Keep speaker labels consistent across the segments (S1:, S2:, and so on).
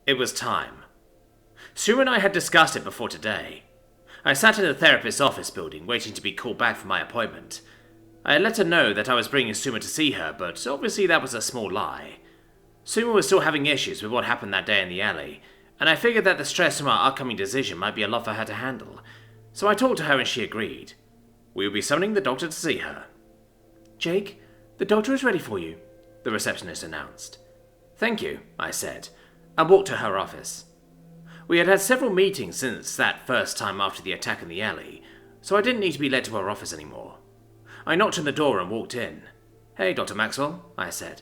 S1: It was time. Sue and I had discussed it before today. I sat in the therapist's office building, waiting to be called back for my appointment. I had let her know that I was bringing Suma to see her, but obviously that was a small lie. Suma was still having issues with what happened that day in the alley, and I figured that the stress from our upcoming decision might be a lot for her to handle. So I talked to her and she agreed. We will be summoning the doctor to see her.
S2: Jake, the doctor is ready for you,
S1: the receptionist announced. Thank you, I said, and walked to her office. We had had several meetings since that first time after the attack in the alley, so I didn't need to be led to her office anymore. I knocked on the door and walked in. Hey, Dr. Maxwell, I said.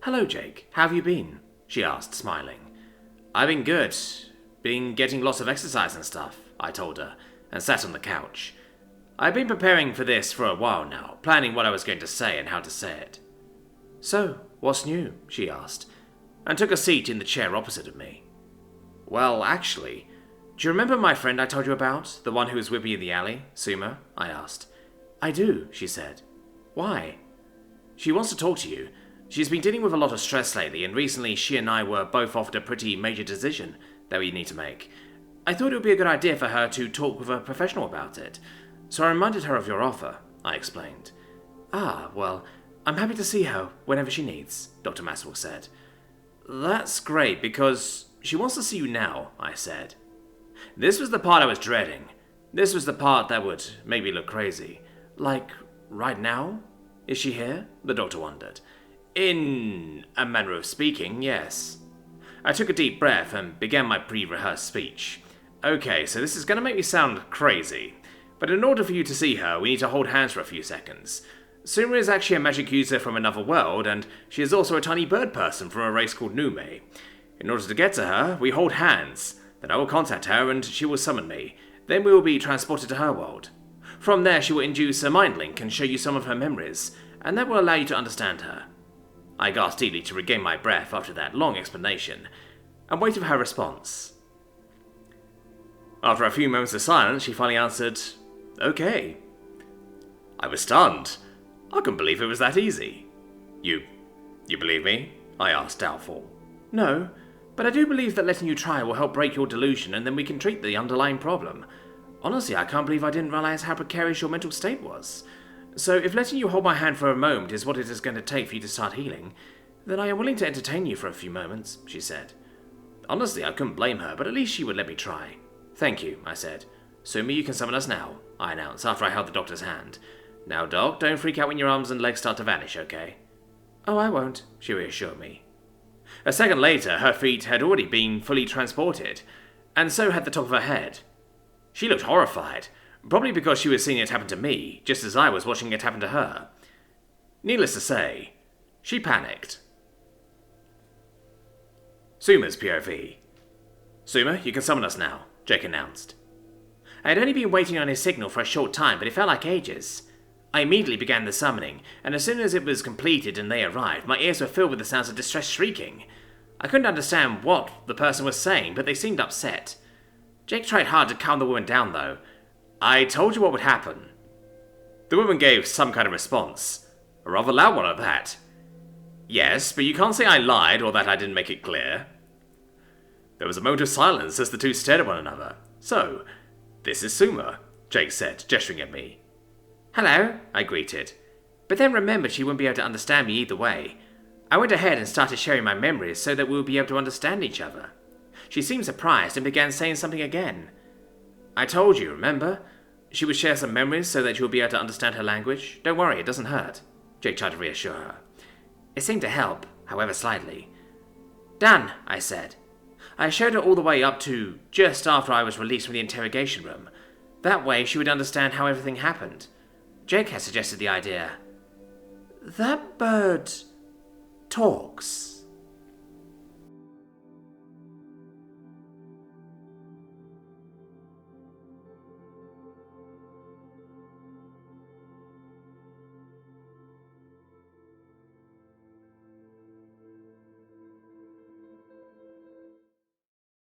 S2: Hello, Jake. How have you been?
S1: She asked, smiling. I've been good. Been getting lots of exercise and stuff, I told her, and sat on the couch. I've been preparing for this for a while now, planning what I was going to say and how to say it.
S2: So, what's new? She asked,
S1: and took a seat in the chair opposite of me. Well, actually, do you remember my friend I told you about? The one who was with me in the alley, Suma? I asked.
S2: I do, she said. Why?
S1: She wants to talk to you. She's been dealing with a lot of stress lately, and recently she and I were both offered a pretty major decision that we need to make. I thought it would be a good idea for her to talk with a professional about it. So I reminded her of your offer, I explained.
S2: Ah, well, I'm happy to see her whenever she needs, Dr. Maxwell said.
S1: That's great, because she wants to see you now, I said. This was the part I was dreading. This was the part that would make me look crazy.
S2: Like, right now? Is she here? The doctor wondered.
S1: In a manner of speaking, yes. I took a deep breath and began my pre-rehearsed speech. Okay, so this is going to make me sound crazy, but in order for you to see her, we need to hold hands for a few seconds. Suma is actually a magic user from another world, and she is also a tiny bird person from a race called Nume. In order to get to her, we hold hands. Then I will contact her and she will summon me. Then we will be transported to her world. From there, she will induce a mind link and show you some of her memories, and that will allow you to understand her. I gasped deeply to regain my breath after that long explanation, and waited for her response. After a few moments of silence, she finally answered, Okay. I was stunned. I couldn't believe it was that easy. You believe me? I asked, doubtful.
S2: No, but I do believe that letting you try will help break your delusion, and then we can treat the underlying problem. Honestly, I can't believe I didn't realize how precarious your mental state was. So if letting you hold my hand for a moment is what it is going to take for you to start healing, then I am willing to entertain you for a few moments, she said. Honestly, I couldn't blame her, but at least she would let me try. Thank you, I said. Suma, you can summon us now, I announced after I held the doctor's hand. Now, Doc, don't freak out when your arms and legs start to vanish, okay? Oh, I won't, she reassured me.
S1: A second later, her feet had already been fully transported, and so had the top of her head. She looked horrified, probably because she was seeing it happen to me, just as I was watching it happen to her. Needless to say, she panicked. Suma's POV. Suma, you can summon us now, Jake announced. I had only been waiting on his signal for a short time, but it felt like ages. I immediately began the summoning, and as soon as it was completed and they arrived, my ears were filled with the sounds of distressed shrieking. I couldn't understand what the person was saying, but they seemed upset. Jake tried hard to calm the woman down, though. I told you what would happen. The woman gave some kind of response. A rather loud one at that. Yes, but you can't say I lied or that I didn't make it clear. There was a moment of silence as the two stared at one another. So, this is Suma, Jake said, gesturing at me.
S2: Hello, I greeted. But then remembered she wouldn't be able to understand me either way. I went ahead and started sharing my memories so that we would be able to understand each other. She seemed surprised and began saying something again. I told you, remember? She would share some memories so that you would be able to understand her language. Don't worry, it doesn't hurt, Jake tried to reassure her. It seemed to help, however slightly. Done, I said. I showed her all the way up to just after I was released from the interrogation room. That way she would understand how everything happened. Jake had suggested the idea. That bird talks.